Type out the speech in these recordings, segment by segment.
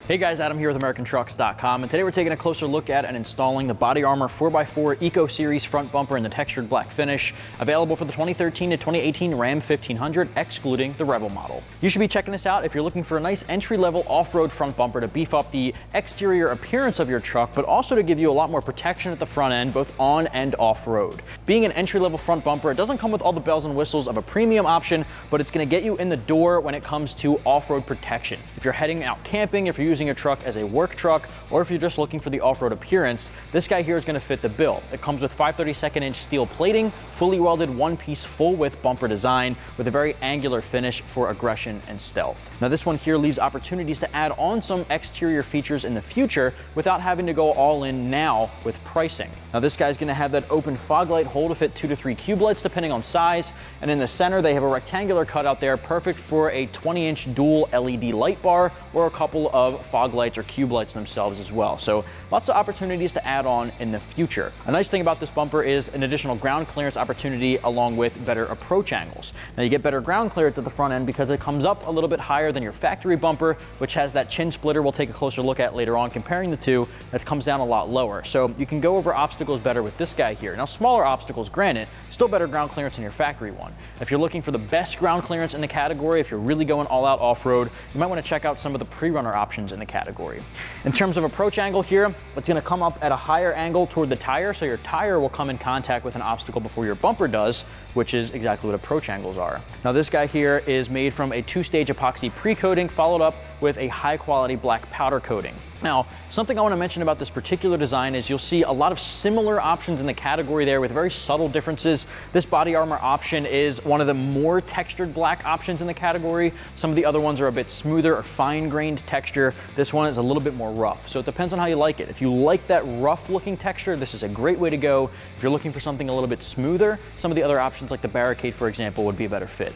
Hey guys, Adam here with AmericanTrucks.com, and today we're taking a closer look at and installing the Body Armor 4x4 Eco Series front bumper in the textured black finish, available for the 2013 to 2018 Ram 1500, excluding the Rebel model. You should be checking this out if you're looking for a nice entry-level off-road front bumper to beef up the exterior appearance of your truck, but also to give you a lot more protection at the front end, both on and off-road. Being an entry-level front bumper, it doesn't come with all the bells and whistles of a premium option, but it's going to get you in the door when it comes to off-road protection. If you're heading out camping, if you're using your truck as a work truck, or if you're just looking for the off-road appearance, this guy here is going to fit the bill. It comes with 5/32 inch steel plating, fully welded one-piece full-width bumper design with a very angular finish for aggression and stealth. Now this one here leaves opportunities to add on some exterior features in the future without having to go all in now with pricing. Now this guy's going to have that open fog light hole to fit 2 to 3 cube lights depending on size, and in the center they have a rectangular cutout there, perfect for a 20-inch dual LED light bar or a couple of fog lights or cube lights themselves as well. So lots of opportunities to add on in the future. A nice thing about this bumper is an additional ground clearance opportunity along with better approach angles. Now you get better ground clearance at the front end because it comes up a little bit higher than your factory bumper, which has that chin splitter we'll take a closer look at later on, comparing the two, that comes down a lot lower. So you can go over obstacles better with this guy here. Now smaller obstacles, granted, still better ground clearance than your factory one. If you're looking for the best ground clearance in the category, if you're really going all out off-road, you might want to check out some of the pre-runner options in the category. In terms of approach angle here, it's going to come up at a higher angle toward the tire, so your tire will come in contact with an obstacle before your bumper does, which is exactly what approach angles are. Now this guy here is made from a 2-stage epoxy pre-coating followed up with a high-quality black powder coating. Now, something I want to mention about this particular design is you'll see a lot of similar options in the category there with very subtle differences. This body armor option is one of the more textured black options in the category. Some of the other ones are a bit smoother or fine-grained texture. This one is a little bit more rough, so it depends on how you like it. If you like that rough-looking texture, this is a great way to go. If you're looking for something a little bit smoother, some of the other options like the Barricade, for example, would be a better fit.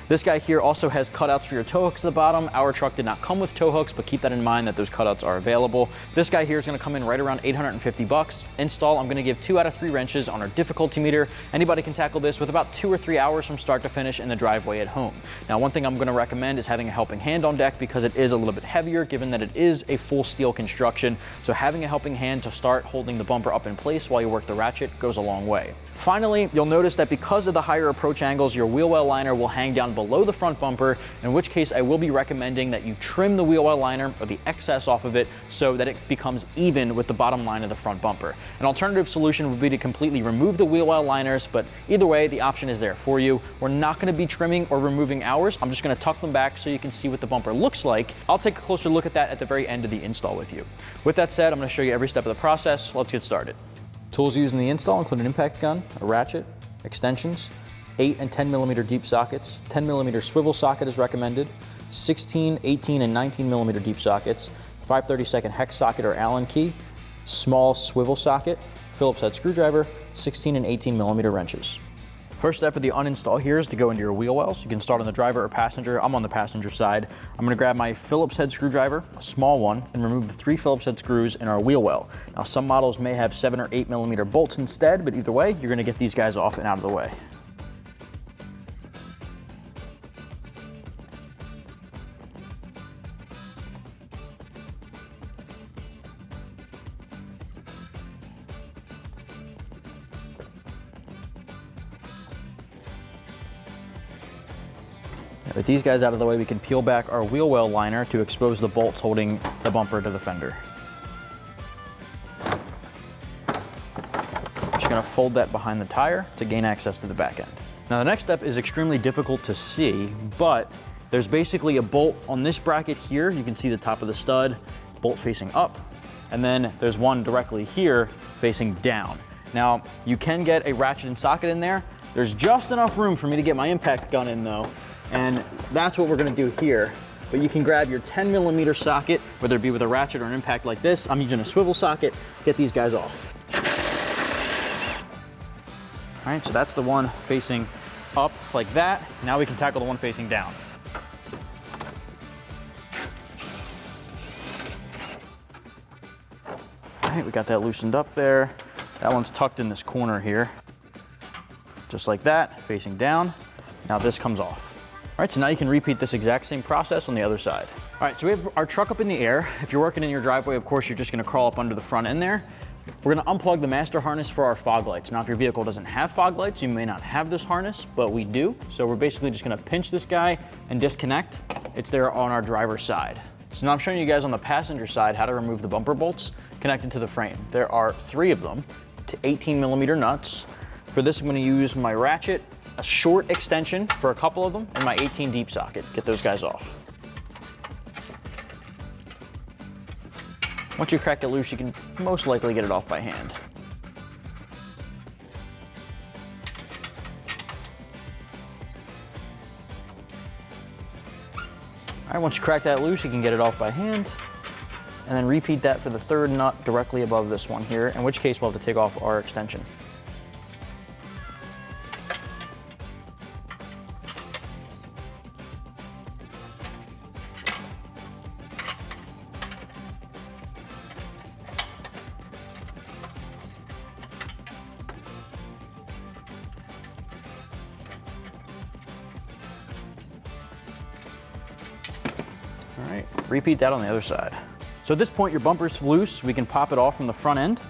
This guy here also has cutouts for your tow hooks at the bottom. Our truck did not come with tow hooks, but keep that in mind that those cutouts are available. This guy here is going to come in right around $850. Install, I'm going to give 2 out of 3 wrenches on our difficulty meter. Anybody can tackle this with about 2 or 3 hours from start to finish in the driveway at home. Now, one thing I'm going to recommend is having a helping hand on deck because it is a little bit heavier given that it is a full steel construction. So having a helping hand to start holding the bumper up in place while you work the ratchet goes a long way. Finally, you'll notice that because of the higher approach angles, your wheel well liner will hang down below the front bumper, in which case I will be recommending that you trim the wheel well liner or the excess off of it so that it becomes even with the bottom line of the front bumper. An alternative solution would be to completely remove the wheel well liners, but either way, the option is there for you. We're not going to be trimming or removing ours. I'm just going to tuck them back so you can see what the bumper looks like. I'll take a closer look at that at the very end of the install with you. With that said, I'm going to show you every step of the process. Let's get started. Tools used in the install include an impact gun, a ratchet, extensions, 8 and 10 millimeter deep sockets, 10 millimeter swivel socket is recommended, 16, 18, and 19 millimeter deep sockets, 5/32 hex socket or Allen key, small swivel socket, Phillips head screwdriver, 16 and 18 millimeter wrenches. First step of the uninstall here is to go into your wheel wells. You can start on the driver or passenger. I'm on the passenger side. I'm going to grab my Phillips head screwdriver, a small one, and remove the 3 Phillips head screws in our wheel well. Now some models may have 7 or 8 millimeter bolts instead, but either way, you're going to get these guys off and out of the way. With these guys out of the way, we can peel back our wheel well liner to expose the bolts holding the bumper to the fender. I'm just going to fold that behind the tire to gain access to the back end. Now the next step is extremely difficult to see, but there's basically a bolt on this bracket here. You can see the top of the stud, bolt facing up, and then there's one directly here facing down. Now you can get a ratchet and socket in there. There's just enough room for me to get my impact gun in though. And that's what we're gonna do here. But you can grab your 10 millimeter socket, whether it be with a ratchet or an impact like this. I'm using a swivel socket, get these guys off. All right, so that's the one facing up like that. Now we can tackle the one facing down. All right, we got that loosened up there. That one's tucked in this corner here. Just like that, facing down. Now this comes off. All right, so now you can repeat this exact same process on the other side. All right, so we have our truck up in the air. If you're working in your driveway, of course, you're just gonna crawl up under the front end there. We're gonna unplug the master harness for our fog lights. Now, if your vehicle doesn't have fog lights, you may not have this harness, but we do. So we're basically just gonna pinch this guy and disconnect. It's there on our driver's side. So now I'm showing you guys on the passenger side how to remove the bumper bolts connected to the frame. There are 3 of them, to 18mm nuts. For this, I'm gonna use my ratchet, a short extension for a couple of them, and my 18 deep socket. Get those guys off. Once you crack it loose, you can most likely get it off by hand. All right, once you crack that loose, you can get it off by hand, and then repeat that for the 3rd nut directly above this one here, in which case we'll have to take off our extension. All right, repeat that on the other side. So at this point, your bumper's loose. We can pop it off from the front end.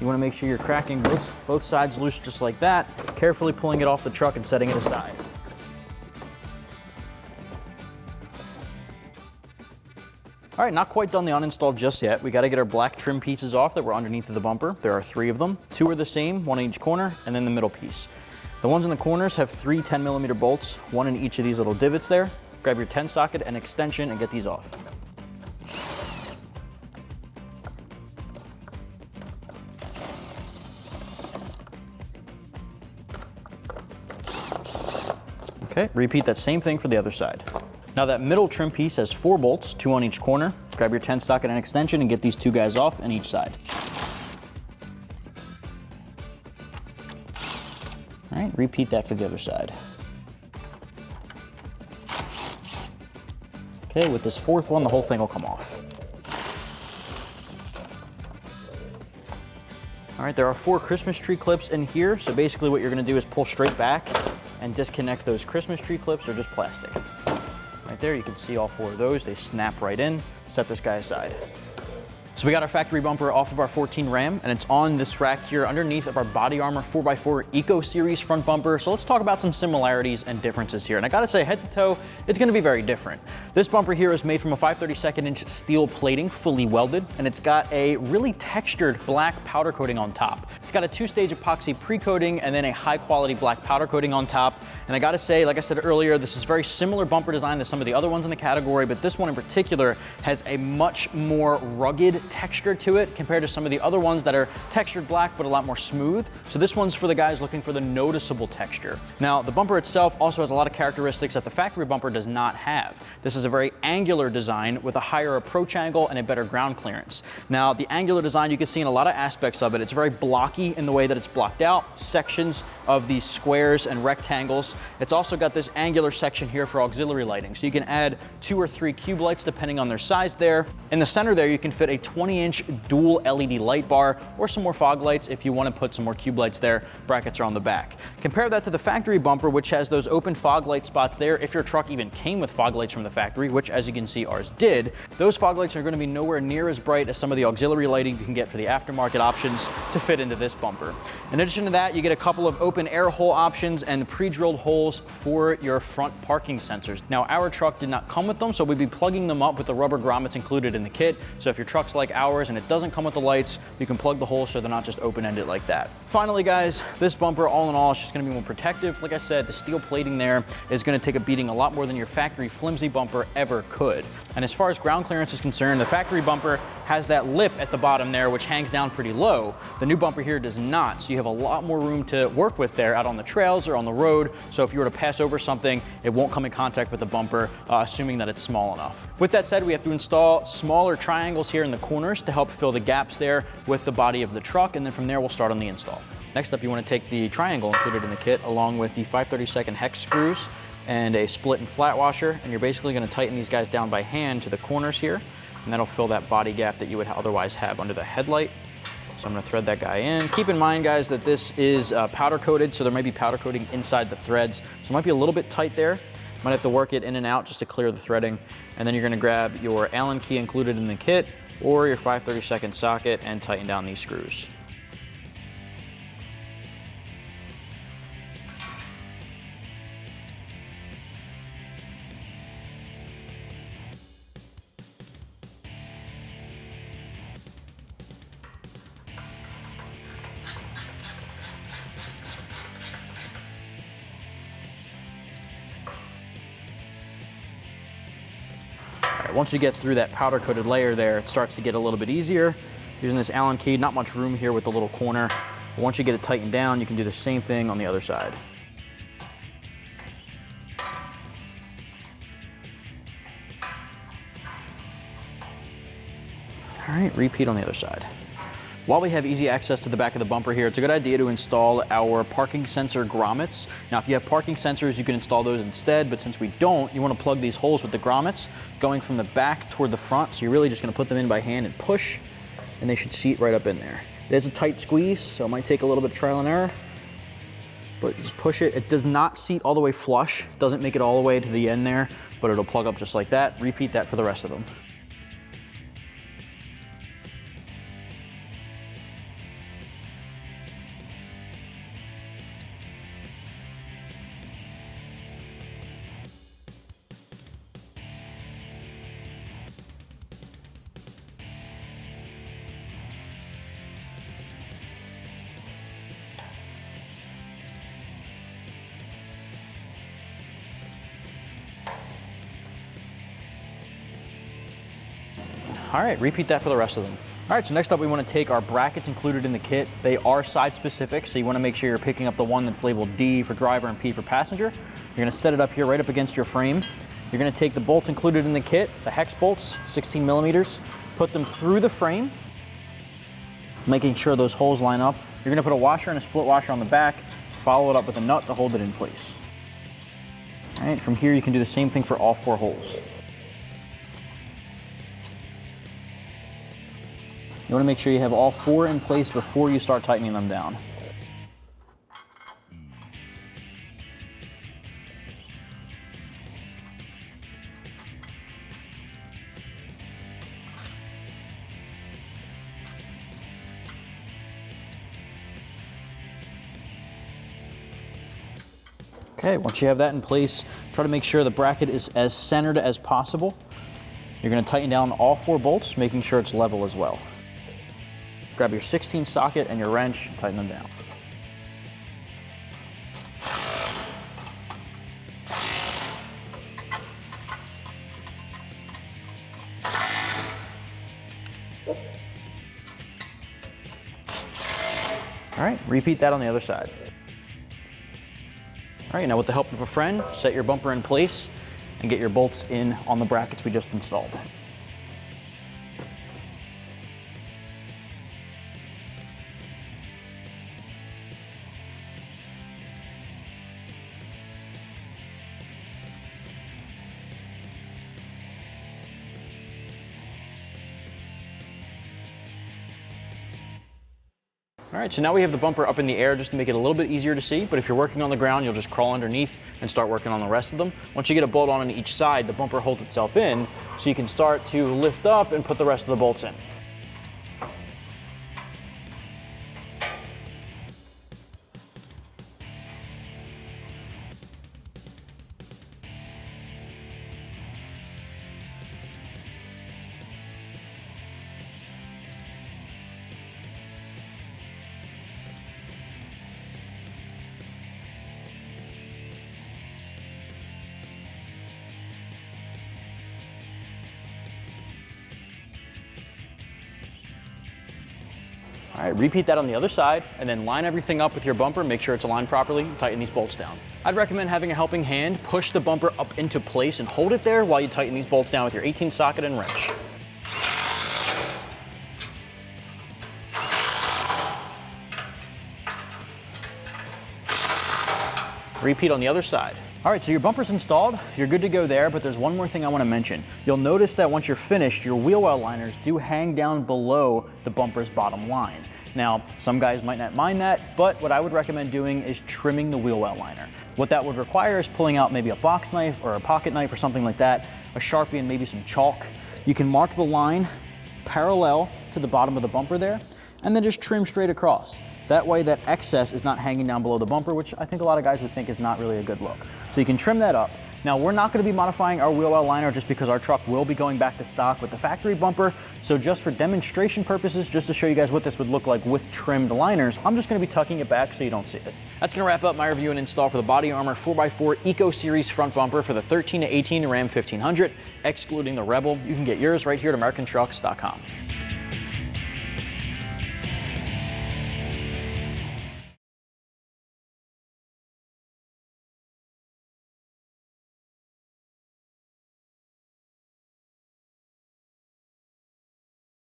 You wanna make sure you're cracking both sides loose just like that, carefully pulling it off the truck and setting it aside. All right, not quite done the uninstall just yet. We gotta get our black trim pieces off that were underneath of the bumper. There are 3 of them. 2 are the same, 1 in each corner, and then the middle piece. The ones in the corners have 3 10mm bolts, 1 in each of these little divots there. Grab your 10 socket and extension and get these off. Okay, repeat that same thing for the other side. Now that middle trim piece has 4 bolts, 2 on each corner. Grab your 10 socket and extension and get these 2 guys off on each side. All right, repeat that for the other side. Okay, with this 4th one, the whole thing will come off. All right, there are 4 Christmas tree clips in here. So basically what you're gonna do is pull straight back and disconnect those Christmas tree clips or just plastic. Right there, you can see all 4 of those. They snap right in. Set this guy aside. So we got our factory bumper off of our 14 Ram, and it's on this rack here underneath of our Body Armor 4x4 Eco Series front bumper. So let's talk about some similarities and differences here. And I gotta say, head to toe, it's gonna be very different. This bumper here is made from a 5/32 inch steel plating, fully welded, and it's got a really textured black powder coating on top. It's got a 2-stage epoxy pre-coating and then a high quality black powder coating on top. And I gotta say, like I said earlier, this is very similar bumper design to some of the other ones in the category, but this one in particular has a much more rugged texture to it compared to some of the other ones that are textured black but a lot more smooth. So this one's for the guys looking for the noticeable texture. Now the bumper itself also has a lot of characteristics that the factory bumper does not have. This is a very angular design with a higher approach angle and a better ground clearance. Now the angular design, you can see in a lot of aspects of it, it's very blocky in the way that it's blocked out, sections of these squares and rectangles. It's also got this angular section here for auxiliary lighting. So you can add 2 or 3 cube lights depending on their size there. In the center there, you can fit a 20-inch dual LED light bar or some more fog lights if you want to put some more cube lights there. Brackets are on the back. Compare that to the factory bumper, which has those open fog light spots there. If your truck even came with fog lights from the factory, which as you can see ours did, those fog lights are going to be nowhere near as bright as some of the auxiliary lighting you can get for the aftermarket options to fit into this bumper. In addition to that, you get a couple of open air hole options and pre-drilled holes for your front parking sensors. Now our truck did not come with them, so we'd be plugging them up with the rubber grommets included in the kit. So if your truck's like ours and it doesn't come with the lights, you can plug the holes so they're not just open-ended like that. Finally guys, this bumper all in all is just going to be more protective. Like I said, the steel plating there is going to take a beating a lot more than your factory flimsy bumper ever could. And as far as ground clearance is concerned, the factory bumper has that lip at the bottom there which hangs down pretty low. The new bumper here does not, so you have a lot more room to work with there out on the trails or on the road. So if you were to pass over something, it won't come in contact with the bumper, assuming that it's small enough. With that said, we have to install smaller triangles here in the corners to help fill the gaps there with the body of the truck, and then from there we'll start on the install. Next up, you want to take the triangle included in the kit along with the 5/32 hex screws and a split and flat washer, and you're basically going to tighten these guys down by hand to the corners here, and that'll fill that body gap that you would otherwise have under the headlight. So I'm going to thread that guy in. Keep in mind guys that this is powder coated, so there might be powder coating inside the threads, so it might be a little bit tight there. Might have to work it in and out just to clear the threading. And then you're gonna grab your Allen key included in the kit or your 5/32 socket and tighten down these screws. Once you get through that powder coated layer there, it starts to get a little bit easier. Using this Allen key, not much room here with the little corner. But once you get it tightened down, you can do the same thing on the other side. All right, repeat on the other side. While we have easy access to the back of the bumper here, it's a good idea to install our parking sensor grommets. Now, if you have parking sensors, you can install those instead, but since we don't, you want to plug these holes with the grommets going from the back toward the front. So you're really just going to put them in by hand and push, and they should seat right up in there. It is a tight squeeze, so it might take a little bit of trial and error, but you just push it. It does not seat all the way flush, doesn't make it all the way to the end there, but it'll plug up just like that. Repeat that for the rest of them. All right, repeat that for the rest of them. All right, so next up we want to take our brackets included in the kit. They are side specific, so you want to make sure you're picking up the one that's labeled D for driver and P for passenger. You're going to set it up here right up against your frame. You're going to take the bolts included in the kit, the hex bolts, 16 millimeters, put them through the frame, making sure those holes line up. You're going to put a washer and a split washer on the back, follow it up with a nut to hold it in place. All right, from here you can do the same thing for all 4 holes. You want to make sure you have all 4 in place before you start tightening them down. Okay, once you have that in place, try to make sure the bracket is as centered as possible. You're going to tighten down all 4 bolts, making sure it's level as well. Grab your 16 socket and your wrench and tighten them down. All right, repeat that on the other side. All right, now with the help of a friend, set your bumper in place and get your bolts in on the brackets we just installed. All right, so now we have the bumper up in the air just to make it a little bit easier to see, but if you're working on the ground, you'll just crawl underneath and start working on the rest of them. Once you get a bolt on each side, the bumper holds itself in, so you can start to lift up and put the rest of the bolts in. All right, repeat that on the other side, and then line everything up with your bumper, make sure it's aligned properly, and tighten these bolts down. I'd recommend having a helping hand, push the bumper up into place and hold it there while you tighten these bolts down with your 18 socket and wrench. Repeat on the other side. All right, so your bumper's installed, you're good to go there, but there's one more thing I want to mention. You'll notice that once you're finished, your wheel well liners do hang down below the bumper's bottom line. Now, some guys might not mind that, but what I would recommend doing is trimming the wheel well liner. What that would require is pulling out maybe a box knife or a pocket knife or something like that, a Sharpie and maybe some chalk. You can mark the line parallel to the bottom of the bumper there, and then just trim straight across. That way that excess is not hanging down below the bumper, which I think a lot of guys would think is not really a good look. So you can trim that up. Now, we're not going to be modifying our wheel well liner just because our truck will be going back to stock with the factory bumper. So just for demonstration purposes, just to show you guys what this would look like with trimmed liners, I'm just going to be tucking it back so you don't see it. That's going to wrap up my review and install for the Body Armor 4x4 Eco Series front bumper for the 13 to 18 Ram 1500, excluding the Rebel. You can get yours right here at AmericanTrucks.com.